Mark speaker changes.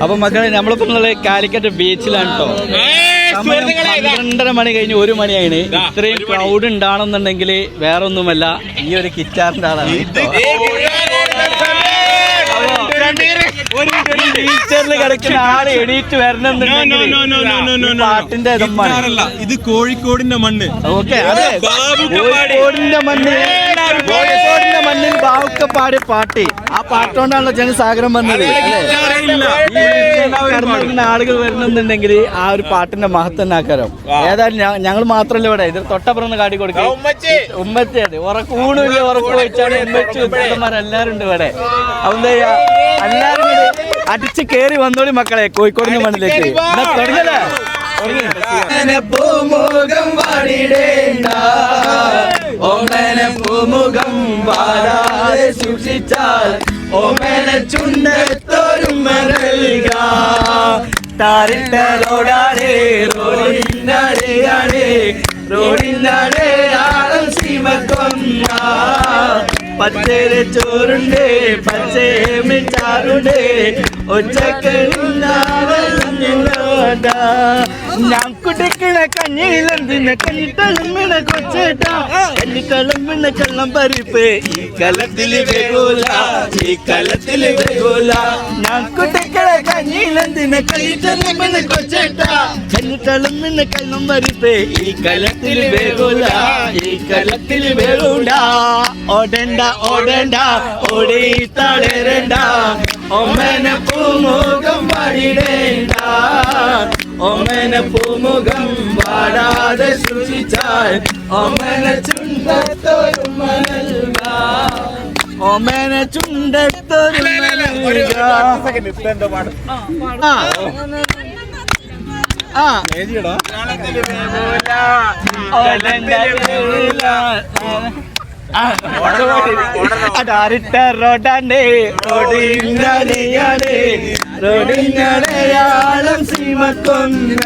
Speaker 1: അപ്പൊ മക്കളെ നമ്മളിപ്പോ കാലിക്കറ്റ് ബീച്ചിലാണ് കേട്ടോ. 12:30 മണി കഴിഞ്ഞ് 1 മണിയാണ്. ഇത്രയും ക്രൗഡ് ഉണ്ടാണെന്നുണ്ടെങ്കിൽ വേറെ ഒന്നുമല്ല, ഈ ഒരു കിറ്റാറിന്റെ ആളാണ്. ടീച്ചറിൽ കിടക്കുന്ന ആള് എണീറ്റ് വരണമെന്നുണ്ടെങ്കിൽ പാട്ടിന്റെ
Speaker 2: ഇത് കോഴിക്കോടിന്റെ മണ്ണ്.
Speaker 1: ഓക്കെ, അതെ, കോഴിക്കോടിന്റെ മണ്ണിൽ ബാവുക്ക പാടിയ പാട്ട്. ആ പാട്ടുകൊണ്ടാണല്ലോ ജനസാഗരം വന്നത്. ആളുകൾ വരണമെന്നുണ്ടെങ്കിൽ ആ ഒരു പാട്ടിന്റെ മഹത്വം ആക്കാരം. ഏതായാലും ഞങ്ങൾ മാത്രമല്ല ഇവിടെ, ഇത് തൊട്ടപ്പുറന്ന് കാട്ടി കൊടുക്കും. ഉമ്മത്തിയാണ് ഊണില്ല, ഉറപ്പ് വെച്ചാണ് എല്ലാരും ഉണ്ട് ഇവിടെ. അതെന്താ ചെയ്യാ, എല്ലാരും അടിച്ച് കേറി വന്നോളി മക്കളെ കോഴിക്കോടിന്റെ മണ്ണിലേക്ക്. തുടങ്ങല്ലേ? പൂമുഖം വാടിടേണ്ട, ഓമന പൂമുഖം വാടാതെ സൂക്ഷിച്ചാൽ ഓമന ചുണ്ടത്തോരുമ താരിട്ട റോഡാടേ റോഡിനാടേ റോഡിനാടേ ആളം സീമക്കൊന്ന പച്ചേരെ ചോറുണ്ട് പച്ചേമിച്ചാറുണ്ട് ഞാൻ കുടിക്കണ കഞ്ഞിയിലെന്തിനെ കഞ്ഞിത്തളമ്മിണ കൊച്ചേട്ടാ, കഞ്ഞിത്തളമ്മിണ കള്ളം പരിപ്പ് ഈ കലത്തില് വെകൂല, ഈ കലത്തില് വെകൂല. ഞാൻ കുടിക്കണ കഞ്ഞിയിലെന്തിനെ കഞ്ഞിത്തളമ്മിണ കൊച്ചേട്ടാ, കഞ്ഞിത്തളമ്മിണ കള്ളം പരിപ്പ് ഈ കലത്തില് വെകൂല, ഈ കലത്തില് വെകൂല. ഓടണ്ട ഓടണ്ട ഓടി തളരണ്ട, ഓമന പൂമുഖം വാടിടേണ്ട, ഓമന പൂമുഖം വാടാതെ സൂക്ഷിച്ചാൽ ഓമന ചുണ്ടത്തോരുമ നൽക, ഓമന ചുണ്ടത്തോരുമ നൽക. അതാരിട്ട റോഡാണ്ടേ റോഡിനാടേ റോഡിനാടയാളം സീമക്കൊന്ന.